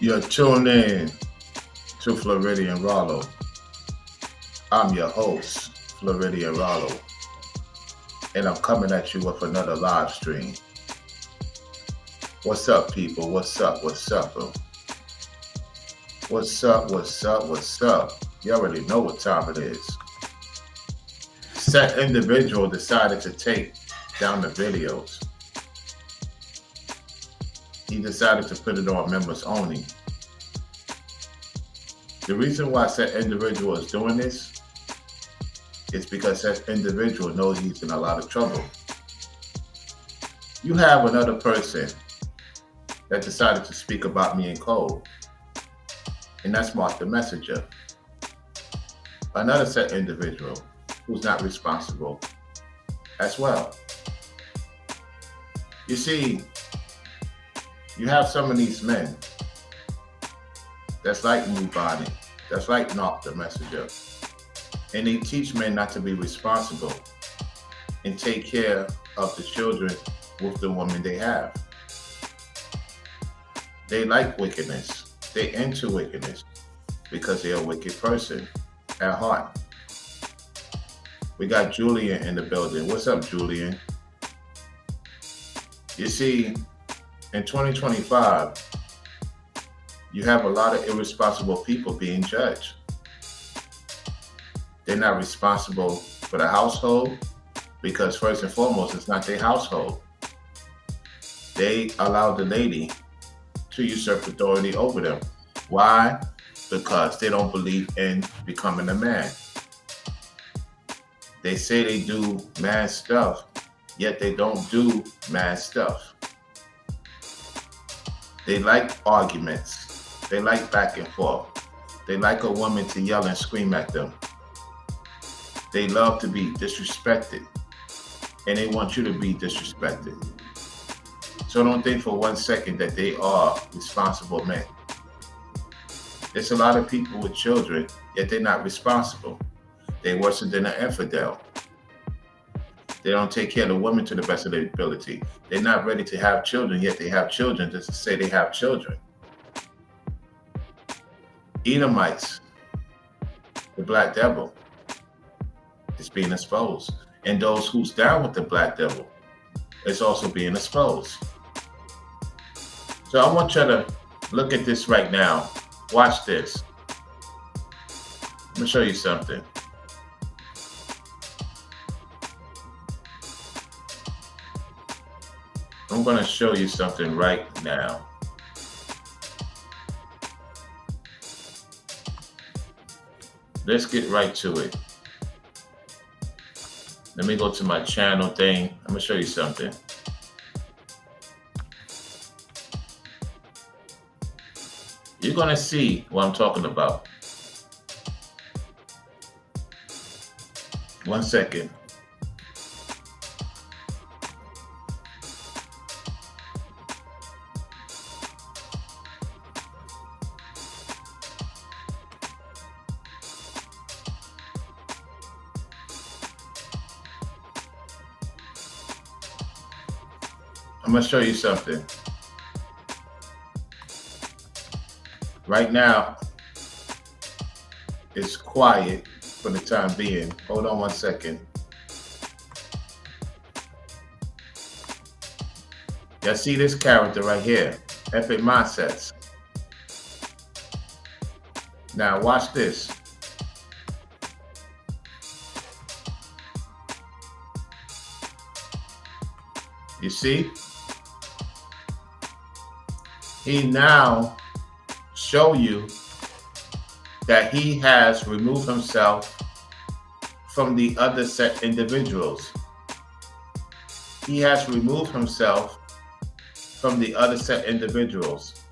You're tuned in to Floridian Rollo. I'm your host, Floridian Rollo, and I'm coming at you with another live stream. What's up, people? What's up? What's up? What's up? What's up? What's up? You already know what time it is. Set individual decided to take down the videos. He decided to put it on members only. The reason why that individual is doing this is because that individual knows he's in a lot of trouble. You have another person that decided to speak about me in code, and that's Mark the Messenger. Another set individual who's not responsible as well. You see, you have some of these men that's like Mubani, that's like Mark the Messenger, and they teach men not to be responsible and take care of the children with the woman they have. They like wickedness. They into wickedness because they're a wicked person at heart. We got Julian in the building. What's up, Julian? You see, in 2025, you have a lot of irresponsible people being judged. They're not responsible for the household because first and foremost, it's not their household. They allow the lady to usurp authority over them. Why? Because they don't believe in becoming a man. They say they do man stuff, yet they don't do man stuff. They like arguments. They like back and forth. They like a woman to yell and scream at them. They love to be disrespected, and they want you to be disrespected. So don't think for 1 second that they are responsible men. There's a lot of people with children, yet they're not responsible. They're worse than an infidel. They don't take care of the woman to the best of their ability. They're not ready to have children, yet they have children just to say they have children. Edomites, the black devil, is being exposed. And those who's down with the black devil is also being exposed. So I want you to look at this right now. Watch this. Let me show you something. I'm going to show you something right now. Let's get right to it. Let me go to my channel thing. I'm going to show you something. You're going to see what I'm talking about. 1 second. I'm going to show you something. Right now, it's quiet for the time being. Hold on 1 second. Y'all see this character right here, Epic Mindsets. Now watch this. You see? He now show you that he has removed himself from the other set individuals. He has removed himself from the other set individuals.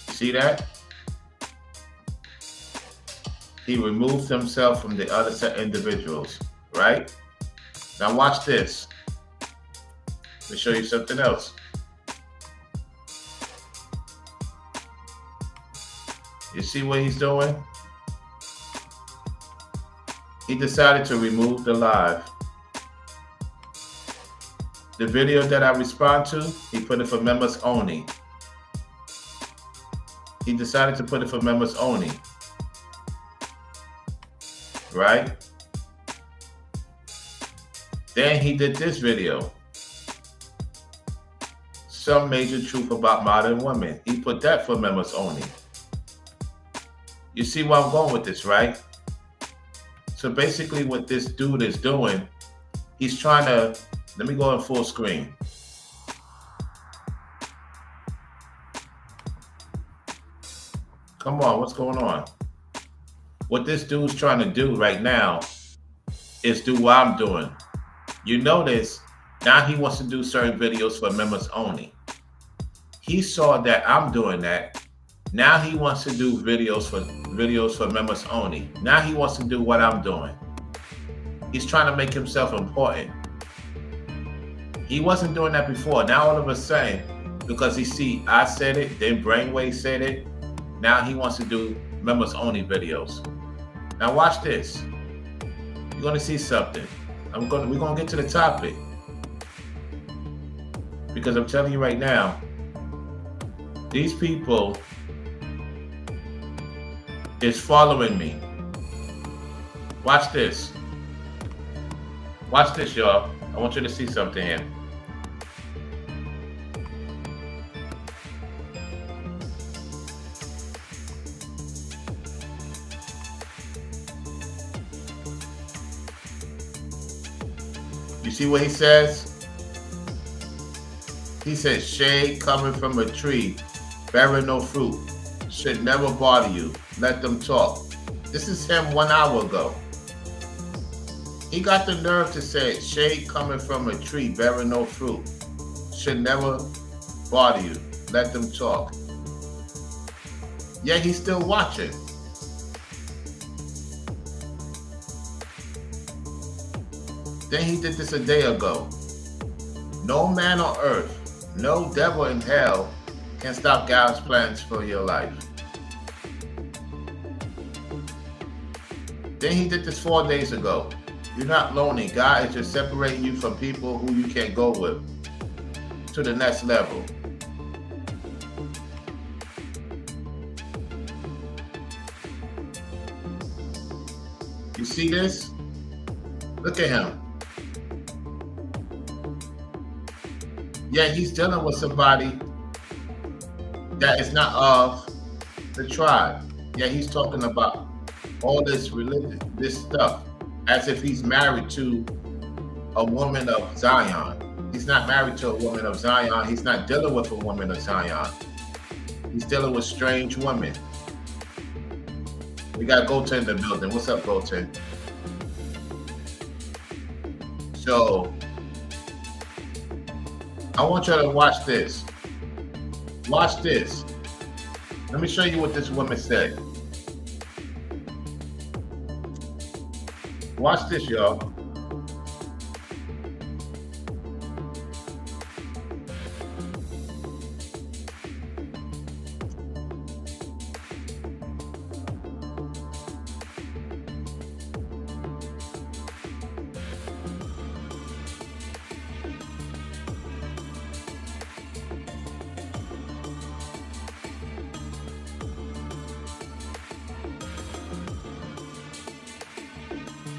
See that? He removed himself from the other set individuals, right? Now watch this. Let me show you something else. You see what he's doing? He decided to remove the live. The video that I respond to, he put it for members only. He decided to put it for members only. Right? Then he did this video. Some major truth about modern women. He put that for members only. You see where I'm going with this, right? So basically what this dude is doing, he's trying to, let me go in full screen. Come on, what's going on? What this dude's trying to do right now is do what I'm doing. You notice now he wants to do certain videos for members only. He saw that I'm doing that. Now he wants to do videos for members only. Now he wants to do what I'm doing. He's trying to make himself important. He wasn't doing that before. Now all of a sudden, because he see I said it, then Brainwave said it, now he wants to do members only videos. Now watch this. You're gonna see something. We're gonna get to the topic. Because I'm telling you right now, these people is following me. Watch this. Watch this, y'all. I want you to see something here. You see what he says? He says, shade coming from a tree, bearing no fruit, should never bother you. Let them talk. This is him 1 hour ago. He got the nerve to say, shade coming from a tree, bearing no fruit, should never bother you. Let them talk. Yet he's still watching. Then he did this a day ago. No man on earth, no devil in hell can stop God's plans for your life. Then he did this 4 days ago. You're not lonely. God is just separating you from people who you can't go with to the next level. You see this? Look at him. Yeah, he's dealing with somebody that is not of the tribe. Yeah, he's talking about all this religion, this stuff, as if he's married to a woman of Zion. He's not married to a woman of Zion. He's not dealing with a woman of Zion. He's dealing with strange women. We got Goten in the building. What's up, Goten? So, I want you to watch this. Watch this. Let me show you what this woman said. Watch this, y'all.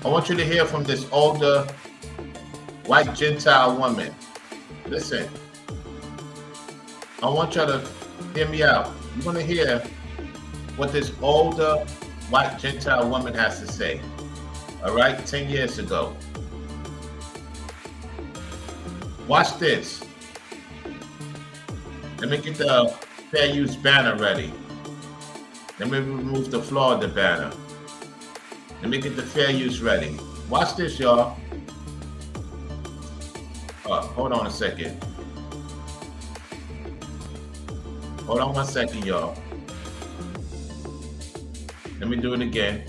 I want you to hear from this older white Gentile woman. Listen, I want you to hear me out. You're going to hear what this older white Gentile woman has to say. All right, 10 years ago. Watch this. Let me get the fair use banner ready. Let me remove the Florida banner. Let me get the fair use ready. Watch this, y'all. Hold on a second. Hold on 1 second, y'all. Let me do it again.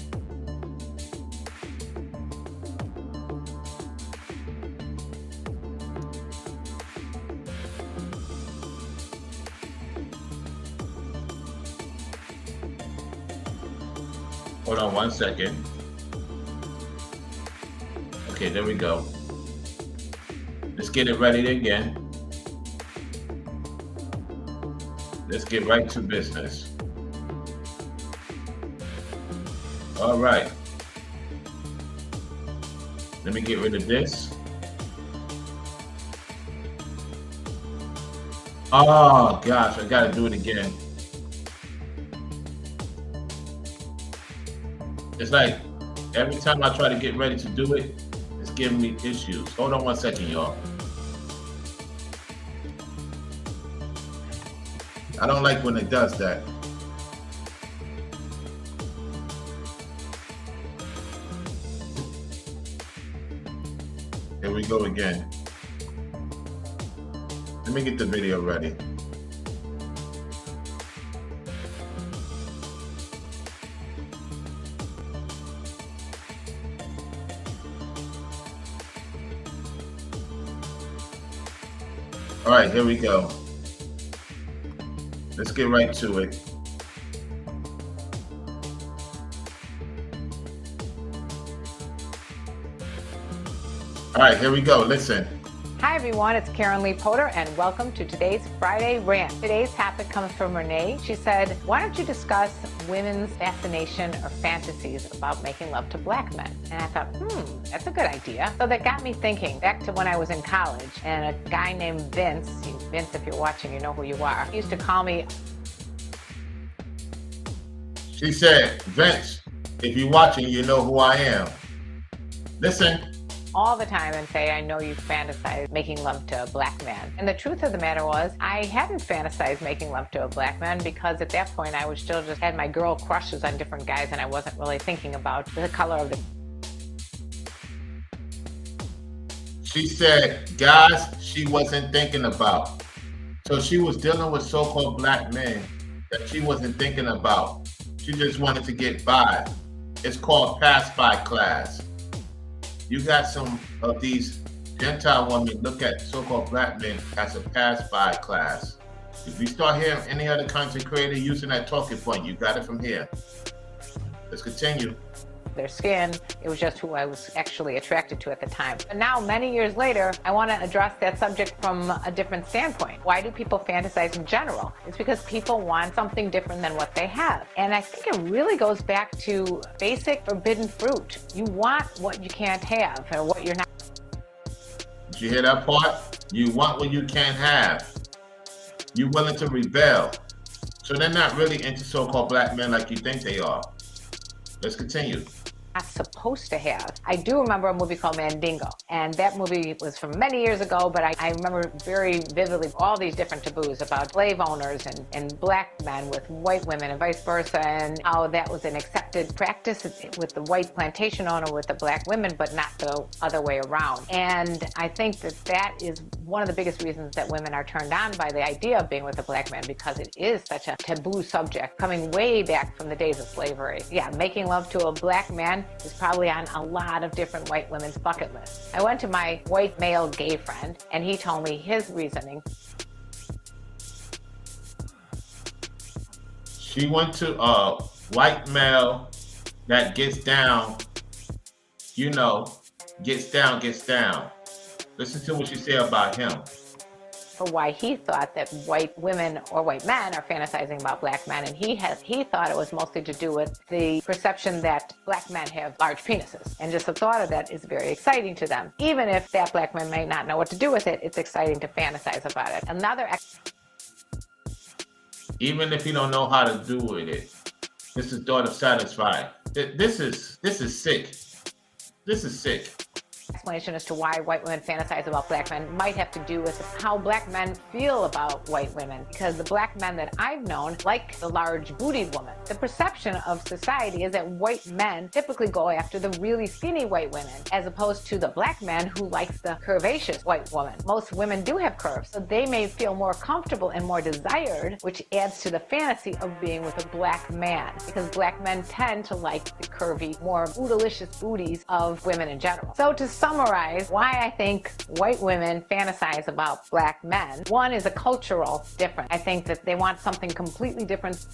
Hold on 1 second. Okay, there we go. Let's get it ready again. Let's get right to business. All right. Let me get rid of this. Oh gosh, I gotta do it again. It's like every time I try to get ready to do it, it's giving me issues. Hold on 1 second, y'all. I don't like when it does that. Here we go again. Let me get the video ready. All right, here we go. Let's get right to it. All right, here we go. Listen. Hi everyone, it's Karen Lee Potter and welcome to today's Friday Rant. Today's topic comes from Renee. She said, why don't you discuss women's fascination or fantasies about making love to black men? And I thought, that's a good idea. So that got me thinking back to when I was in college and a guy named Vince, Vince, if you're watching, you know who you are, he used to call me. She said, Vince, if you're watching, you know who I am. Listen. All the time and say, I know you fantasize making love to a black man. And the truth of the matter was, I hadn't fantasized making love to a black man because at that point I was still just had my girl crushes on different guys and I wasn't really thinking about the color of the. She said, guys, she wasn't thinking about. So she was dealing with so-called black men that she wasn't thinking about. She just wanted to get by. It's called pass by class. You got some of these Gentile women look at so-called black men as a pass-by class. If you start hearing any other content creator using that talking point, you got it from here. Let's continue. Their skin, it was just who I was actually attracted to at the time. But now, many years later, I want to address that subject from a different standpoint. Why do people fantasize in general? It's because people want something different than what they have. And I think it really goes back to basic forbidden fruit. You want what you can't have or what you're not. Did you hear that part? You want what you can't have. You're willing to rebel. So they're not really into so-called black men like you think they are. Let's continue. Not supposed to have. I do remember a movie called Mandingo, and that movie was from many years ago, but I remember very vividly all these different taboos about slave owners and black men with white women and vice versa, and how that was an accepted practice with the white plantation owner with the black women, but not the other way around. And I think that is one of the biggest reasons that women are turned on by the idea of being with a black man, because it is such a taboo subject coming way back from the days of slavery. Yeah, making love to a black man is probably on a lot of different white women's bucket lists. I went to my white male gay friend and he told me his reasoning. She went to a white male that gets down, you know, gets down. Listen to what she said about him. For why he thought that white women or white men are fantasizing about black men, and he thought it was mostly to do with the perception that black men have large penises, and just the thought of that is very exciting to them. Even if that black man may not know what to do with it, it's exciting to fantasize about it. Even if you don't know how to do with it, this is thought of satisfying. This is sick. This is sick. Explanation as to why white women fantasize about black men might have to do with how black men feel about white women, because the black men that I've known like the large bootied woman. The perception of society is that white men typically go after the really skinny white women, as opposed to the black man who likes the curvaceous white woman. Most women do have curves, so they may feel more comfortable and more desired, which adds to the fantasy of being with a black man, because black men tend to like the curvy, more bootylicious booties of women in general. So to summarize why I think white women fantasize about black men, one is a cultural difference. I think that they want something completely different.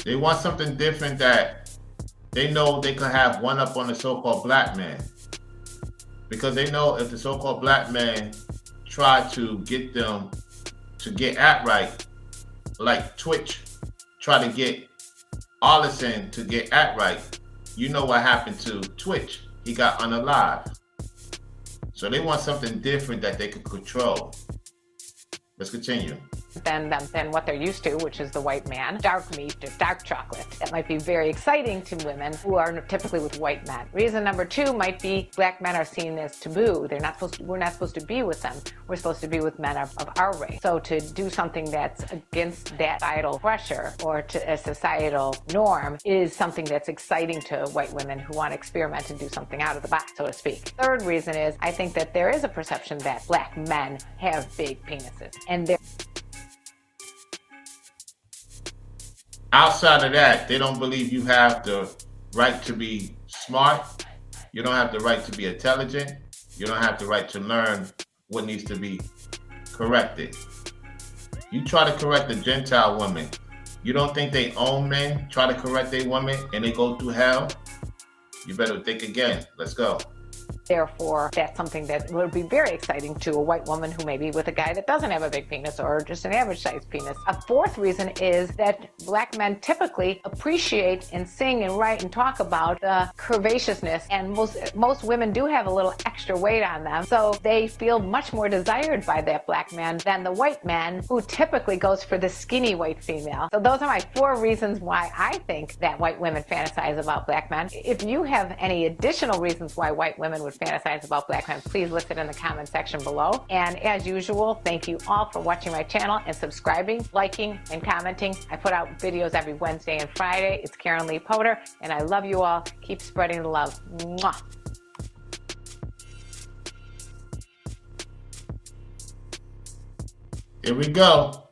They want something different that they know they can have one up on the so-called black man. because they know if the so-called black man try to get them to get act right, like Twitch try to get Arlison to get act right, you know what happened to Twitch. He got unalive. So they want something different that they could control. Let's continue. Than what they're used to, which is the white man, dark meat, or dark chocolate. That might be very exciting to women who are typically with white men. Reason number two might be black men are seen as taboo. We're not supposed to be with them. We're supposed to be with men of our race. So to do something that's against that societal pressure or to a societal norm is something that's exciting to white women who want to experiment and do something out of the box, so to speak. Third reason is I think that there is a perception that black men have big penises, and they're outside of that, they don't believe you have the right to be smart. You don't have the right to be intelligent. You don't have the right to learn what needs to be corrected. You try to correct a Gentile woman. You don't think they own men try to correct a woman and they go through hell? You better think again. Let's go. Therefore, that's something that would be very exciting to a white woman who may be with a guy that doesn't have a big penis or just an average sized penis. A fourth reason is that black men typically appreciate and sing and write and talk about the curvaceousness, and most women do have a little extra weight on them, so they feel much more desired by that black man than the white man who typically goes for the skinny white female. So those are my four reasons why I think that white women fantasize about black men. If you have any additional reasons why white women would fantasize about black men, please list it in the comment section below. And as usual, thank you all for watching my channel and subscribing, liking, and commenting. I put out videos every Wednesday and Friday. It's Karen Lee Potter, and I love you all. Keep spreading the love. Mwah. Here we go.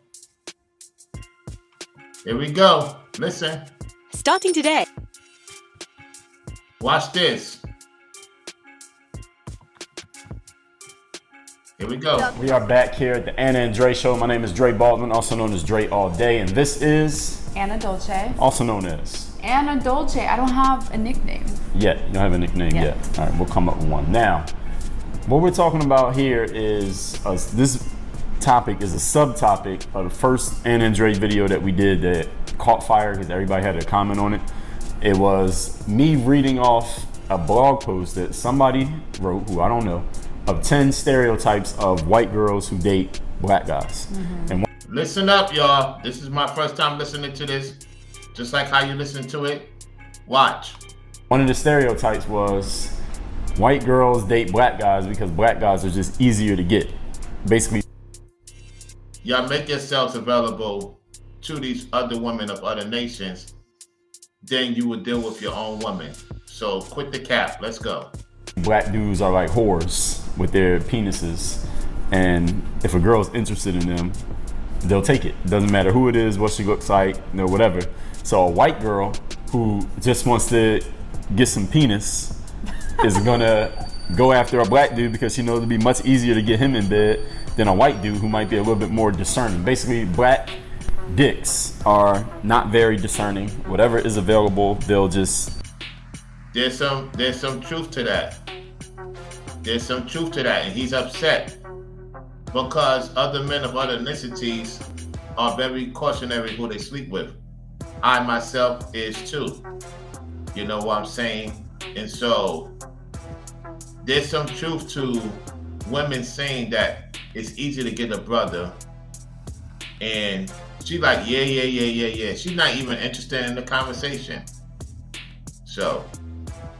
Here we go. Listen. Starting today. Watch this. Here we go. We are back here at the Anna and Dre Show. My name is Dre Baldwin, also known as Dre All Day, and this is Anna Dolce. also known as Anna Dolce. I don't have a nickname. yet. You don't have a nickname Yeah. yet. All right, we'll come up with one. Now, what we're talking about here is this topic is a subtopic of the first Anna and Dre video that we did that caught fire because everybody had a comment on it. It was me reading off a blog post that somebody wrote, who I don't know, of 10 stereotypes of white girls who date black guys. And Listen up, y'all. This is my first time listening to this. Just like how you listen to it. Watch. one of the stereotypes was white girls date black guys because black guys are just easier to get. Basically, Y'all make yourselves available to these other women of other nations, then you would deal with your own woman. So quit the cap. Let's go. black dudes are like whores with their penises, and if a girl's interested in them, they'll take it. Doesn't matter who it is, what she looks like, whatever. So a white girl who just wants to get some penis is gonna go after a black dude because she knows it'll be much easier to get him in bed than a white dude who might be a little bit more discerning. Basically, black dicks are not very discerning. Whatever is available, they'll just... There's some truth to that. There's some truth to that, and he's upset because other men of other ethnicities are very cautionary who they sleep with. I myself is too. You know what I'm saying? And so there's some truth to women saying that it's easy to get a brother, and she like, yeah. She's not even interested in the conversation. So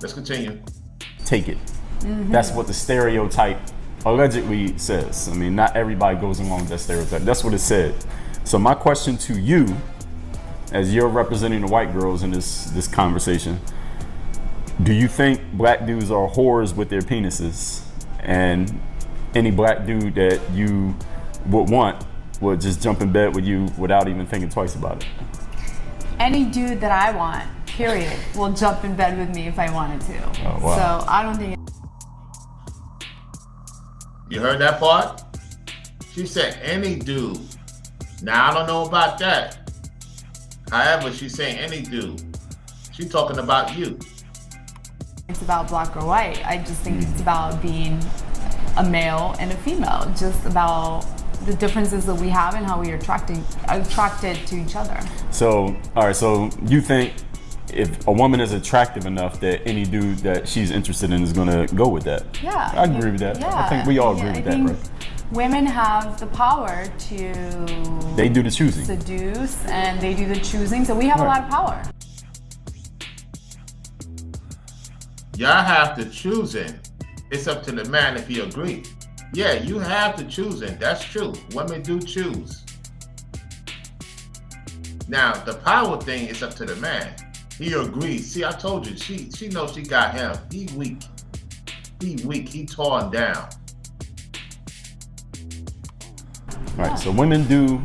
let's continue. Take it. That's what the stereotype allegedly says. I mean, not everybody goes along with that stereotype. That's what it said. So my question to you, as you're representing the white girls in this conversation, do you think black dudes are whores with their penises, and any black dude that you would want would just jump in bed with you without even thinking twice about it? Any dude that I want, period, will jump in bed with me if I wanted to. Oh, wow. So I don't think. You heard that part? She said any dude. Now I don't know about that. However, she's saying any dude. She's talking about you. it's about black or white. I just think it's about being a male and a female, just about the differences that we have and how we are attracted to each other. So, all right, so you think if a woman is attractive enough that any dude that she's interested in is gonna go with that? Yeah. I agree with that. I think we all agree with that, right? Women have the power to They do the choosing. seduce, and they do the choosing, so we have a lot of power. Y'all have to choosing. It's up to the man if he agrees. Yeah, you have to choosing. That's true. Women do choose. Now, the power thing is up to the man. He agrees. See, I told you, she knows she got him. He weak. He torn down. All right, so women do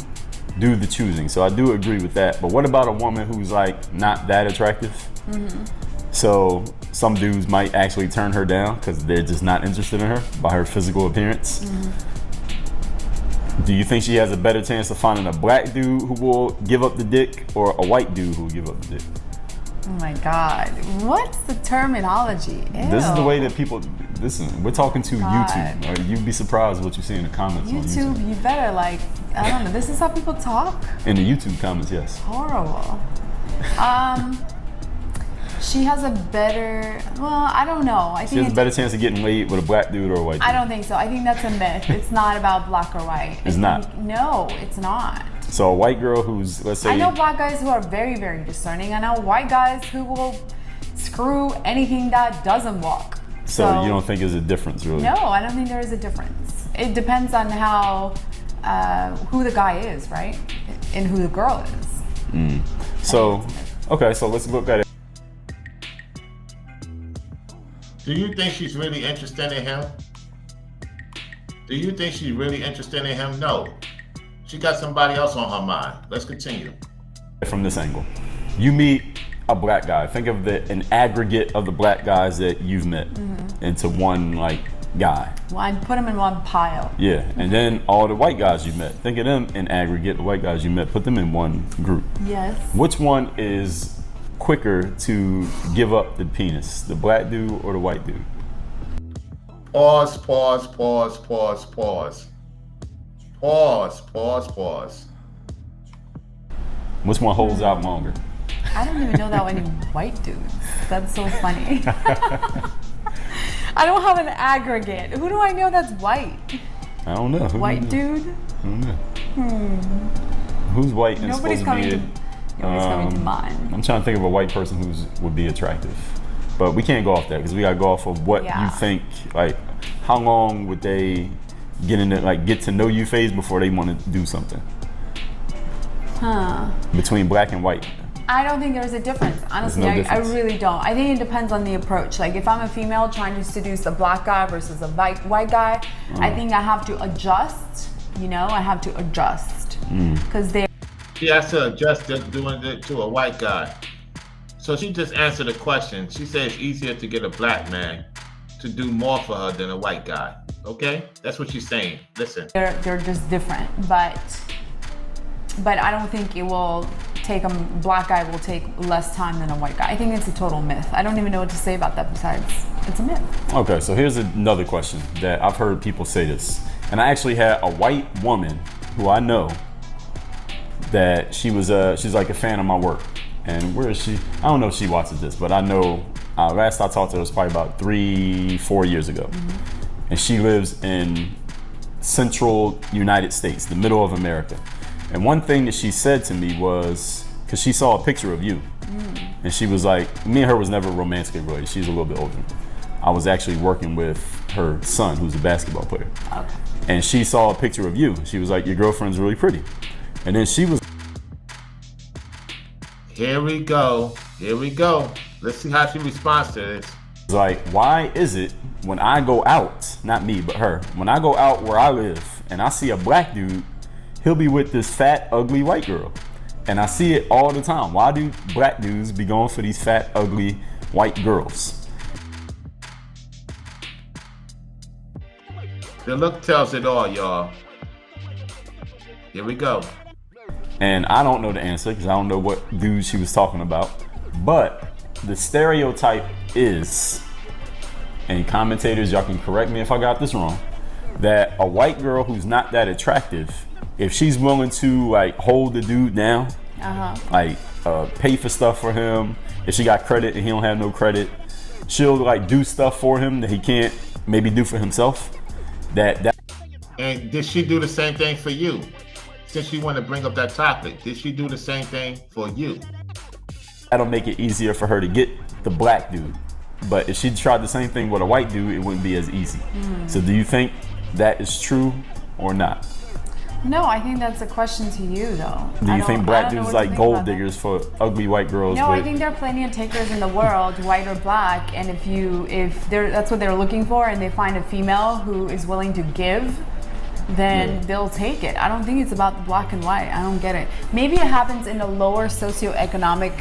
the choosing. So I do agree with that. But what about a woman who's like not that attractive? So some dudes might actually turn her down because they're just not interested in her by her physical appearance. Do you think she has a better chance of finding a black dude who will give up the dick or a white dude who will give up the dick? Oh my God, what's the terminology? Ew. This is the way that people, listen, we're talking to God. YouTube. Right? You'd be surprised what you see in the comments on YouTube. YouTube, you better I don't know, this is how people talk? In the YouTube comments, yes. Horrible. She has a better, I don't know. I She think has a better chance of getting laid with a black dude or a white dude. I don't think so. I think that's a myth. It's not about black or white. It's not? No, it's not. So a white girl who's, let's say... I know black guys who are very, very discerning. I know white guys who will screw anything that doesn't walk. So you don't think there's a difference, really? No, I don't think there is a difference. It depends on who the guy is, right? And who the girl is. So, okay, so let's look at it. Do you think she's really interested in him? Do you think she's really interested in him? No. She got somebody else on her mind. Let's continue. From this angle. You meet a black guy. Think of an aggregate of the black guys that you've met into one guy. Put them in one pile. Yeah, and then all the white guys you met. Think of them in aggregate, the white guys you met. Put them in one group. Yes. Which one is quicker to give up the penis, the black dude or the white dude? Pause. Which one holds out longer? I don't even know that many white dudes. That's so funny. I don't have an aggregate. Who do I know that's white? I don't know. White dude? I don't know. Who's white and Nobody's supposed to be Nobody's coming to mind. I'm trying to think of a white person who would be attractive. But we can't go off that because we got to go off of what you think, how long would they get in the, get to know you phase before they want to do something? Between black and white. I don't think there's a difference. Honestly, No I difference. really don't. I think it depends on the approach. Like if I'm a female trying to seduce a black guy versus a white guy, I think I have to adjust. I have to adjust because they. She has to adjust to doing it to a white guy. So she just answered the question. She said it's easier to get a black man to do more for her than a white guy. Okay? That's what she's saying. Listen. They're just different, but I don't think it will take a black guy will take less time than a white guy. I think it's a total myth. I don't even know what to say about that besides it's a myth. Okay, so here's another question that I've heard people say this. And I actually had a white woman who I know that she's like a fan of my work. And where is she? I don't know if she watches this, but I know last I talked to her was probably about 3-4 years ago. And she lives in central United States, the middle of America. And one thing that she said to me was, because she saw a picture of you, and she was like, me and her was never romantically related. She's a little bit older than me. I was actually working with her son, who's a basketball player. Okay. And she saw a picture of you. She was like, your girlfriend's really pretty. And then she was Here we go. Let's see how she responds to this. like, why is it when I go out, not me, but her, when I go out where I live and I see a black dude, he'll be with this fat, ugly white girl. And I see it all the time. Why do black dudes be going for these fat, ugly white girls? The look tells it all, y'all. Here we go. And I don't know the answer because I don't know what dude she was talking about. But the stereotype is and commentators, y'all can correct me if I got this wrong, that a white girl who's not that attractive, if she's willing to like hold the dude down, like pay for stuff for him, if she got credit and he don't have no credit, she'll like do stuff for him that he can't maybe do for himself. And did she do the same thing for you? Since you want to bring up that topic, did she do the same thing for you? That'll make it easier for her to get the black dude. But if she tried the same thing with a white dude, it wouldn't be as easy. So do you think that is true or not? No, I think that's a question to you, though. Do you think black dudes like gold diggers for ugly white girls? No, I think there are plenty of takers in the world, white or black, and if that's what they're looking for, and they find a female who is willing to give, then they'll take it. I don't think it's about the black and white. I don't get it. Maybe it happens in the lower socioeconomic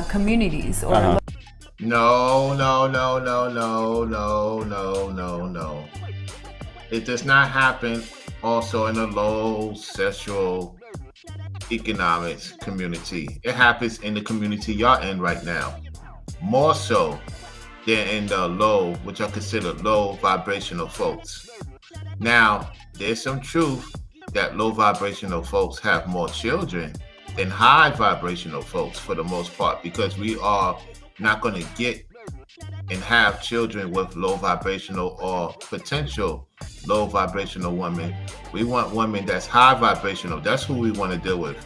communities or. No. It does not happen also in a low social economics community. It happens in the community y'all in right now. More so than in the low, which I consider low vibrational folks. Now, there's some truth that low vibrational folks have more children than high vibrational folks for the most part, because we are not going to get and have children with low vibrational or potential low vibrational women. We want women that's high vibrational. That's who we want to deal with.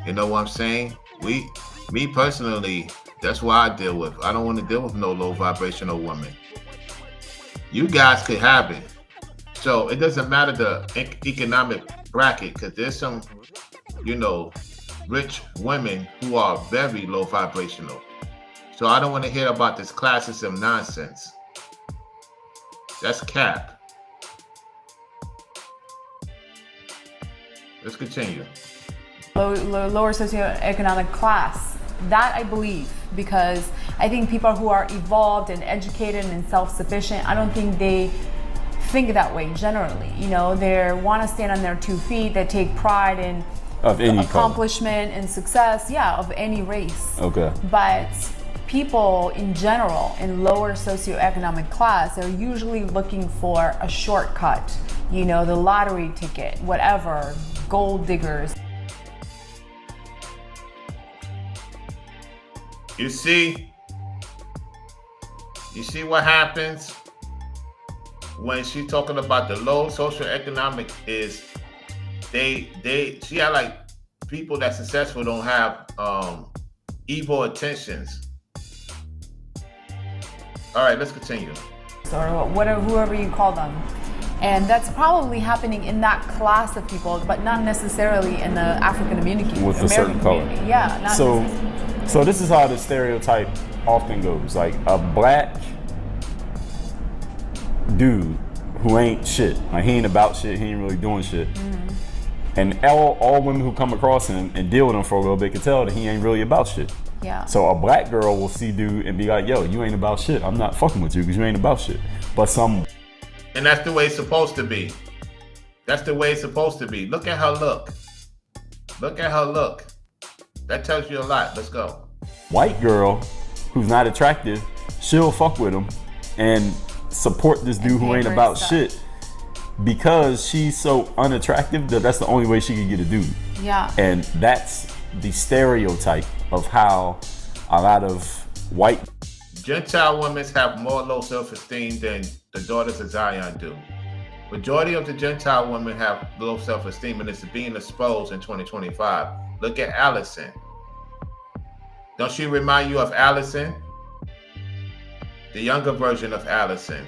You know what I'm saying? Me personally, that's what I deal with. I don't want to deal with no low vibrational woman. You guys could have it. So it doesn't matter the economic bracket, because there's some, rich women who are very low vibrational. So I don't want to hear about this classism nonsense. That's cap. Let's continue. Lower socioeconomic class. That I believe, because I think people who are evolved and educated and self-sufficient, I don't think they think that way generally. They want to stand on their 2 feet. They take pride in of any accomplishment and success, of any race. Okay. But people in general in lower socioeconomic class are usually looking for a shortcut, the lottery ticket, whatever, gold diggers. You see what happens when she's talking about the low socioeconomic is she had like people that successful don't have evil intentions. All right, let's continue. Or whatever, whoever you call them. And that's probably happening in that class of people, but not necessarily in the African community. With a certain color. Yeah. Not so this is how the stereotype often goes. Like a black dude who ain't shit. Like he ain't about shit, he ain't really doing shit. And all women who come across him and deal with him for a little bit can tell that he ain't really about shit. Yeah. So a black girl will see dude and be like, yo, you ain't about shit. I'm not fucking with you because you ain't about shit. But and that's the way it's supposed to be. That's the way it's supposed to be. Look at her look. Look at her look. That tells you a lot. Let's go. White girl who's not attractive, she'll fuck with him and support this dude who ain't about shit because she's so unattractive that's the only way she can get a dude. Yeah. And that's the stereotype of how a lot of white Gentile women have more low self-esteem than the daughters of Zion do. Majority of the Gentile women have low self-esteem, and it's being exposed in 2025. Look at Allison. Don't she remind you of Allison? The younger version of Allison.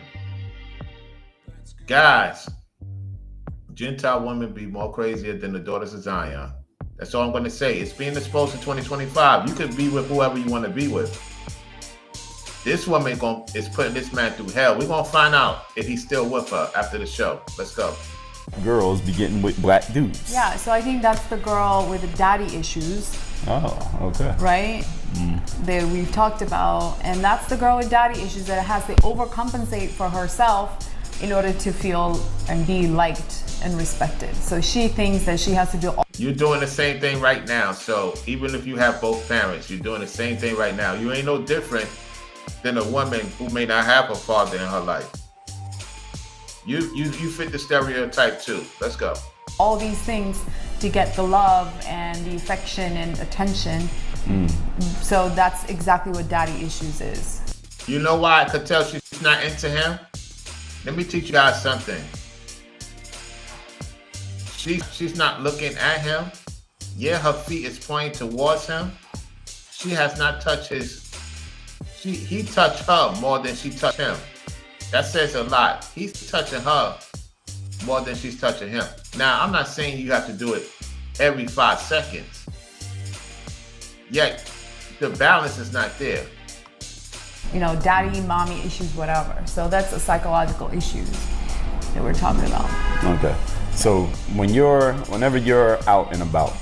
Guys, Gentile women be more crazier than the daughters of Zion. That's all I'm going to say. It's being exposed in 2025. You can be with whoever you want to be with. This woman is putting this man through hell. We're going to find out if he's still with her after the show. Let's go. Girls be getting with black dudes. Yeah, so I think that's the girl with the daddy issues. Oh, okay. Right? That we've talked about. And that's the girl with daddy issues that has to overcompensate for herself in order to feel and be liked and respected. So she thinks that she has to do all. You're doing the same thing right now. So even if you have both parents, you're doing the same thing right now. You ain't no different than a woman who may not have a father in her life. You fit the stereotype too. Let's go. All these things to get the love and the affection and attention. So that's exactly what daddy issues is. You know why I could tell she's not into him? Let me teach you guys something. She's not looking at him. Yeah, her feet is pointing towards him. She has not touched he touched her more than she touched him. That says a lot. He's touching her more than she's touching him. Now, I'm not saying you have to do it every 5 seconds. Yet, the balance is not there. You know, daddy, mommy issues, whatever. So that's a psychological issue that we're talking about. Okay. So whenever you're out and about,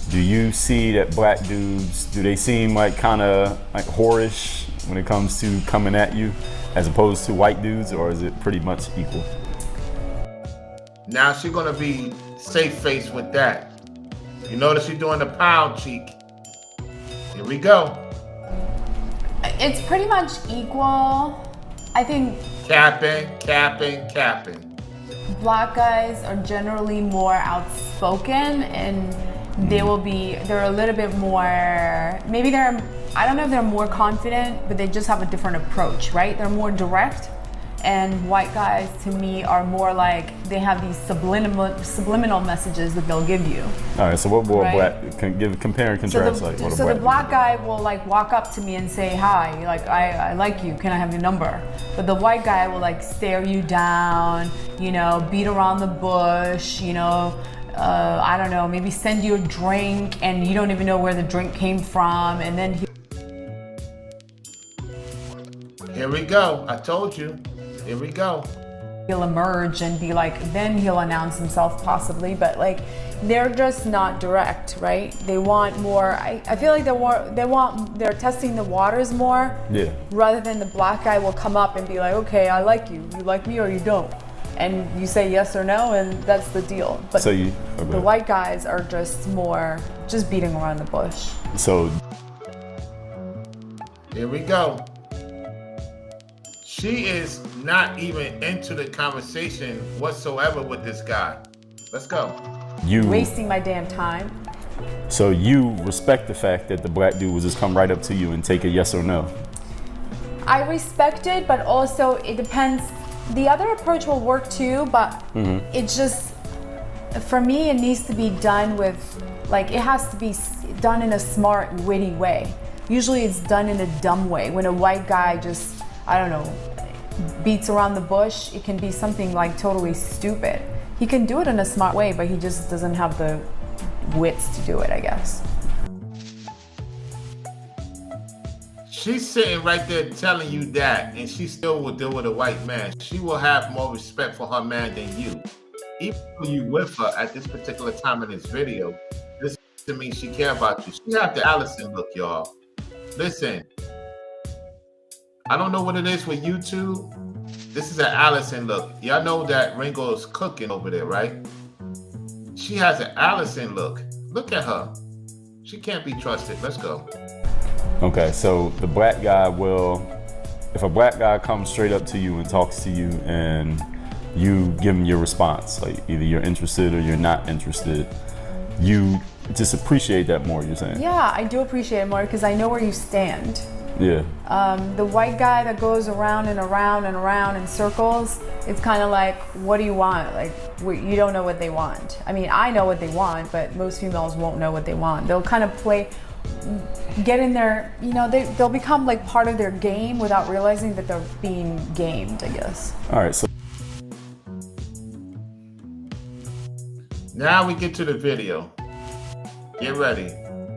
do you see that black dudes, do they seem like kind of like whorish when it comes to coming at you as opposed to white dudes, or is it pretty much equal? Now she's gonna be safe-faced with that. You notice she's doing the pound cheek. Here we go. It's pretty much equal. I think Capping. black guys are generally more outspoken, and they're a little bit more, maybe I don't know if they're more confident, but they just have a different approach, right? They're more direct. And white guys, to me, are more like, they have these subliminal messages that they'll give you. All right, so what will Right. compare and contrast So like what a the black black guy will like walk up to me and say, hi, like, I like you, can I have your number? But the white guy will like stare you down, you know, beat around the bush, you know, I don't know, maybe send you a drink and you don't even know where the drink came from, and then Here we go. I told you. Here we go. he'll emerge and be like, then he'll announce himself possibly, but like, they're just not direct, right? They want more, I feel like they're testing the waters more, Yeah. rather than the black guy will come up and be like, okay, I like you like me or you don't? And you say yes or no, and that's the deal. But So the white guys are just more, just beating around the bush. So Here we go. She is not even into the conversation whatsoever with this guy. Let's go. Wasting my damn time. So you respect the fact that the black dude will just come right up to you and take a yes or no? I respect it, but also it depends. The other approach will work too, but it just, for me, it needs to be done with, like, it has to be done in a smart, witty way. Usually it's done in a dumb way. When a white guy just, I don't know, beats around the bush, it can be something like totally stupid. He can do it in a smart way, but he just doesn't have the wits to do it, I guess. She's sitting right there telling you that, and she still will deal with a white man. She will have more respect for her man than you. Even though you with her at this particular time in this video, this to me she care about you. She have the Allison look, y'all. Listen, I don't know what it is with YouTube. This is an Allison look. Y'all know that Ringo's cooking over there, right? She has an Allison look. Look at her. She can't be trusted. Let's go. Okay, so the black guy will, if a black guy comes straight up to you and talks to you and you give him your response, like either you're interested or you're not interested, you just appreciate that more, you're saying? Yeah, I do appreciate it more because I know where you stand. Yeah. The white guy that goes around and around and around in circles, it's kind of like, what do you want? Like, you don't know what they want. I mean, I know what they want, but most females won't know what they want. They'll kind of get in there, you know, they'll become like part of their game without realizing that they're being gamed, I guess. All right, so now we get to the video. Get ready.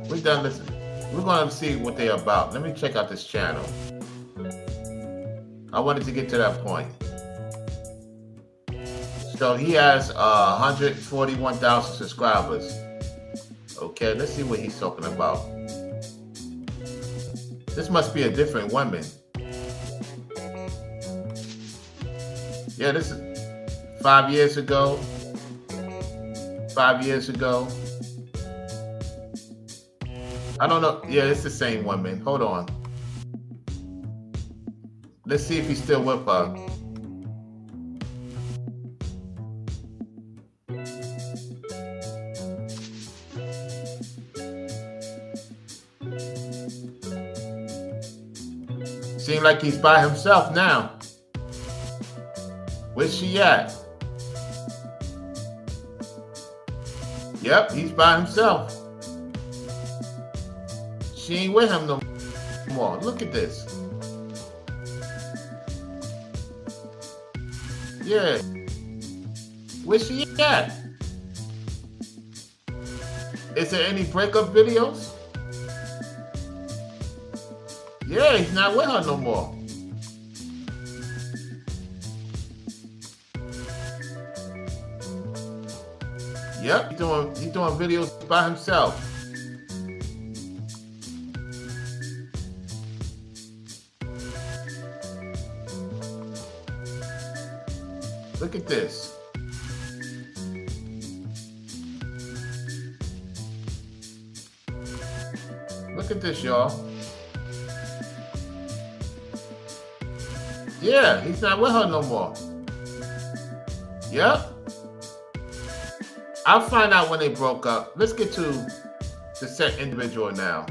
We're done listening. We're going to see what they're about. Let me check out this channel. I wanted to get to that point. So he has 141,000 subscribers. Okay, let's see what he's talking about. This must be a different woman. Yeah, this is 5 years ago. 5 years ago. I don't know. Yeah, it's the same woman. Hold on. Let's see if he's still with her. Seems like he's by himself now. Where's she at? Yep, he's by himself. She ain't with him no more. Look at this. Yeah. Where's she at? Is there any breakup videos? Yeah, he's not with her no more. Yep, he's doing videos by himself. Look at this. Look at this, y'all. Yeah, he's not with her no more. Yep. I'll find out when they broke up. Let's get to the set individual now.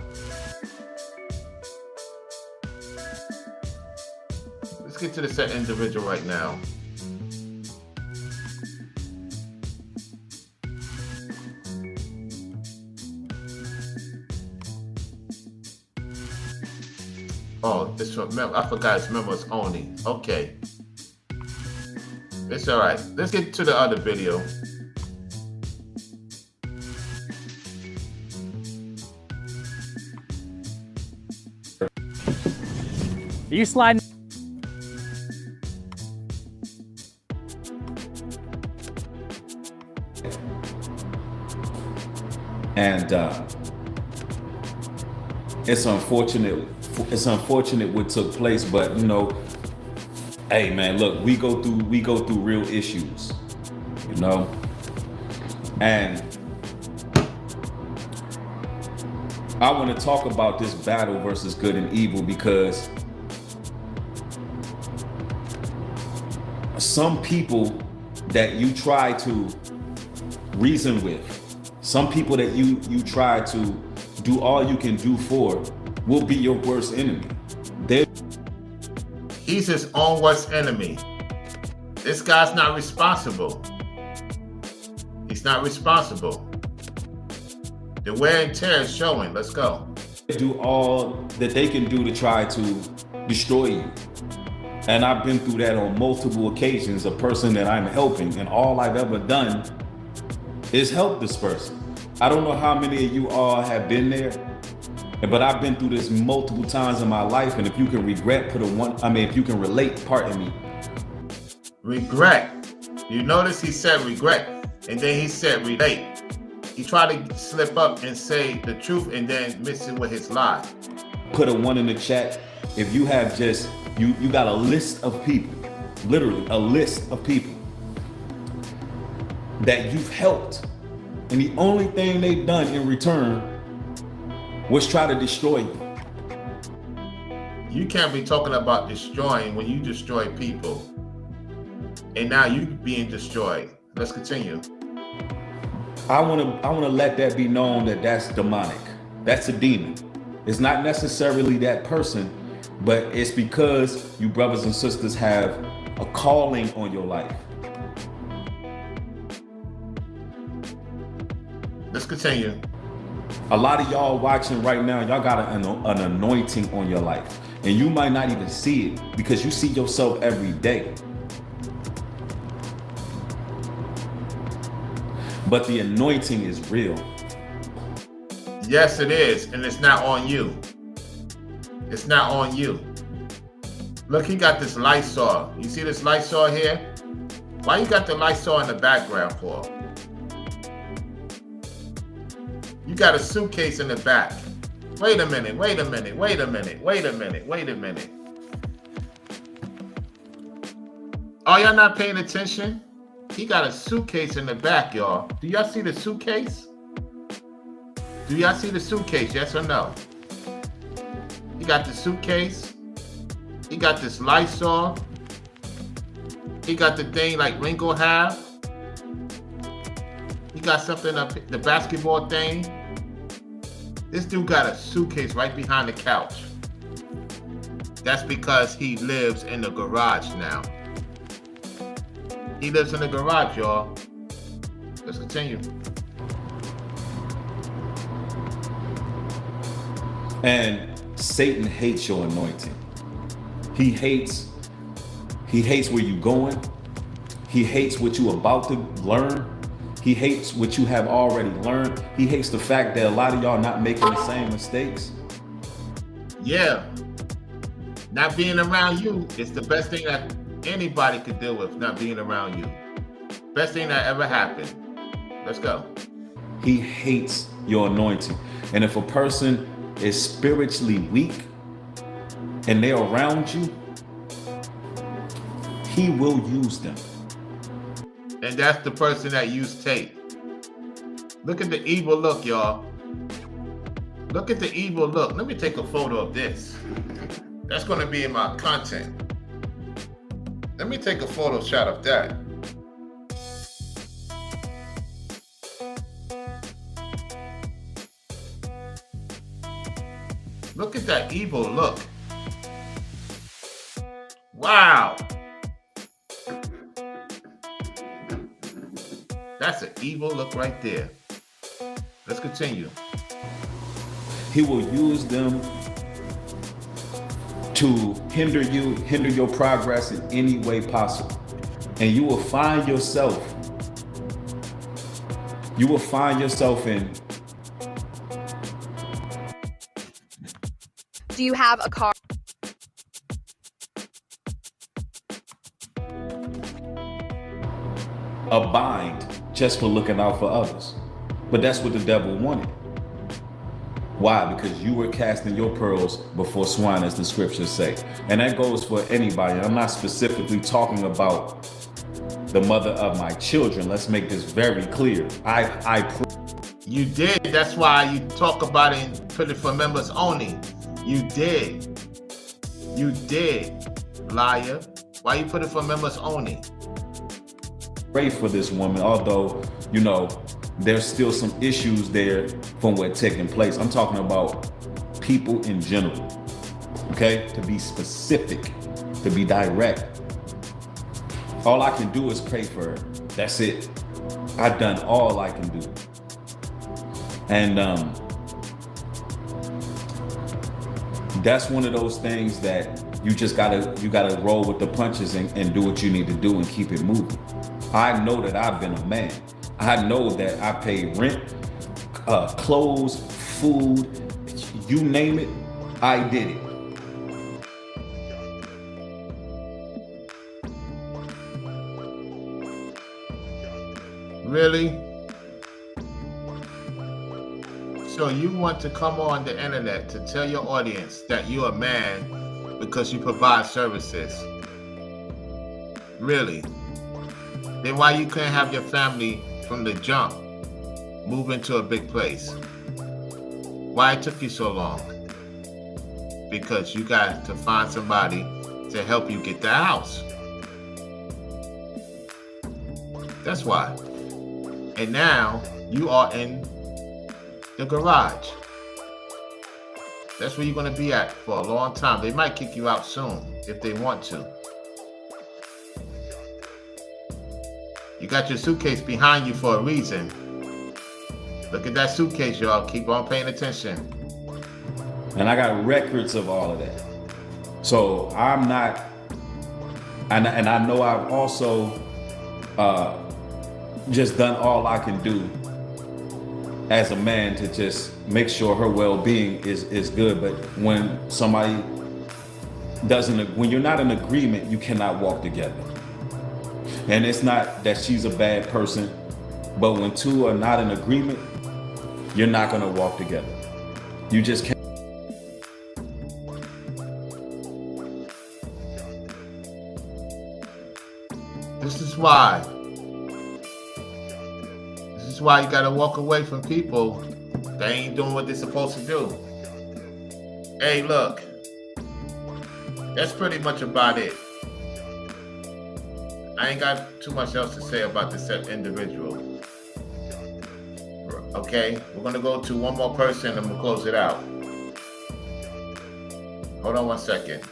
Let's get to the set individual right now. Oh, it's from Memo. I forgot it's Memo's Oni. Okay. It's all right. Let's get to the other video. Are you sliding? And it's unfortunate. It's unfortunate what took place, but you know, hey man, look, we go through real issues, you know, and I want to talk about this battle versus good and evil because some people that you try to reason with, some people that you try to do all you can do for, will be your worst enemy. He's his own worst enemy. This guy's not responsible. He's not responsible. The wear and tear is showing. Let's go. They do all that they can do to try to destroy you. And I've been through that on multiple occasions, a person that I'm helping, and all I've ever done is help this person. I don't know how many of you all have been there, but I've been through this multiple times in my life, and if you can if you can relate, pardon me. Regret. You notice he said regret, and then he said relate. He tried to slip up and say the truth and then mix it with his lie. Put a 1 in the chat if you have just, you got a list of people, literally a list of people that you've helped, and the only thing they've done in return was try to destroy you. You can't be talking about destroying when you destroy people. And now you being destroyed. Let's continue. I want to let that be known that that's demonic. That's a demon. It's not necessarily that person, but it's because you brothers and sisters have a calling on your life. Let's continue. A lot of y'all watching right now, y'all got an anointing on your life, and you might not even see it because you see yourself every day. But the anointing is real. Yes, it is, and it's not on you. It's not on you. Look, he got this Lysol. You see this Lysol here? Why you got the Lysol in the background for? You got a suitcase in the back. Wait a minute, wait a minute, wait a minute, wait a minute, wait a minute. Are y'all not paying attention? He got a suitcase in the back, y'all. Do y'all see the suitcase? Do y'all see the suitcase, yes or no? He got the suitcase. He got this Lysol. He got the thing like Ringo have. He got something up the basketball thing. This dude got a suitcase right behind the couch. That's because he lives in the garage now. He lives in the garage, y'all. Let's continue. And Satan hates your anointing. He hates where you're going. He hates what you're about to learn. He hates what you have already learned. He hates the fact that a lot of y'all not making the same mistakes. Yeah. Not being around you is the best thing that anybody could deal with, not being around you. Best thing that ever happened. Let's go. He hates your anointing. And if a person is spiritually weak and they're around you, he will use them. And that's the person that used Tate. Look at the evil look, y'all. Look at the evil look. Let me take a photo of this. That's going to be in my content. Let me take a photo shot of that. Look at that evil look. Wow. That's an evil look right there. Let's continue. He will use them to hinder you, hinder your progress in any way possible. And you will find yourself in Do you have a car? a bind just for looking out for others. But that's what the devil wanted. Why? Because you were casting your pearls before swine, as the scriptures say. And that goes for anybody. I'm not specifically talking about the mother of my children. Let's make this very clear. You did. That's why you talk about it and put it for members only. You did. You did, liar. Why you put it for members only? pray for this woman, although, you know, there's still some issues there from what's taking place. I'm talking about people in general, okay? To be specific, to be direct. All I can do is pray for her. That's it. I've done all I can do. And that's one of those things that you just gotta roll with the punches and do what you need to do and keep it moving. I know that I've been a man. I know that I pay rent, clothes, food, you name it, I did it. Really? So you want to come on the internet to tell your audience that you're a man because you provide services? Really? Then why you can't have your family from the jump move into a big place? Why it took you so long? Because you got to find somebody to help you get the house. That's why. And now you are in the garage. That's where you're going to be at for a long time. They might kick you out soon if they want to. You got your suitcase behind you for a reason. Look at that suitcase, y'all. Keep on paying attention. And I got records of all of that. So I'm not, and I know I've also just done all I can do as a man to just make sure her well-being is good. But when somebody when you're not in agreement, you cannot walk together. And it's not that she's a bad person, but when two are not in agreement, you're not gonna walk together. You just can't. This is why you gotta walk away from people that ain't doing what they're supposed to do. Hey, look. That's pretty much about it. I ain't got too much else to say about this individual. Okay, we're gonna go to one more person and we'll close it out. Hold on one second.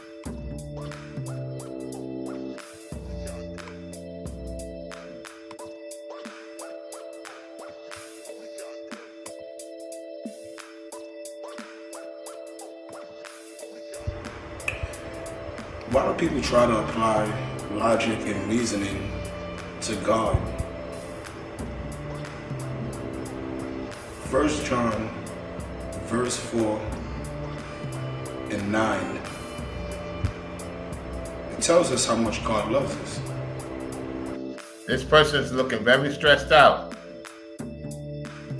Why do people try to apply logic and reasoning to God? 1 John verse 4 and 9. It tells us how much God loves us. This person's looking very stressed out.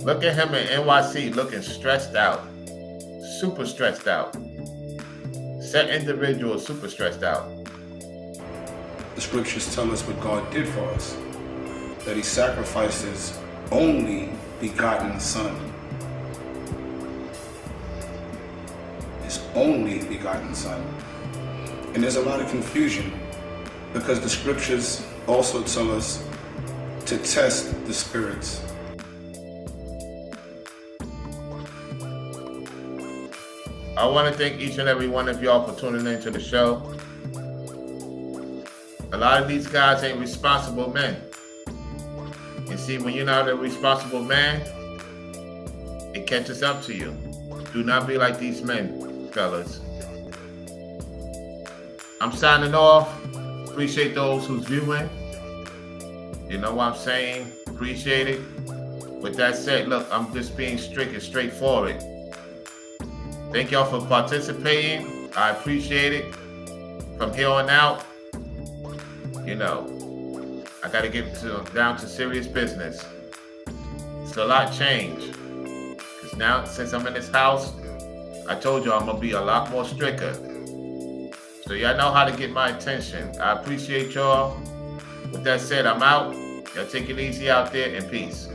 Look at him in NYC looking stressed out. Super stressed out. That individual is super stressed out. The scriptures tell us what God did for us, that he sacrificed his only begotten son. His only begotten son. And there's a lot of confusion because the scriptures also tell us to test the spirits. I want to thank each and every one of y'all for tuning into the show. A lot of these guys ain't responsible men. You see, when you're not a responsible man, it catches up to you. Do not be like these men, fellas. I'm signing off. Appreciate those who's viewing. You know what I'm saying? Appreciate it. With that said, look, I'm just being strict and straightforward. Thank y'all for participating. I appreciate it. From here on out, you know, I gotta get down to serious business. It's a lot changed. Because now, since I'm in this house, I told you I'm gonna be a lot more stricter. So y'all know how to get my attention. I appreciate y'all. With that said, I'm out. Y'all take it easy out there and peace.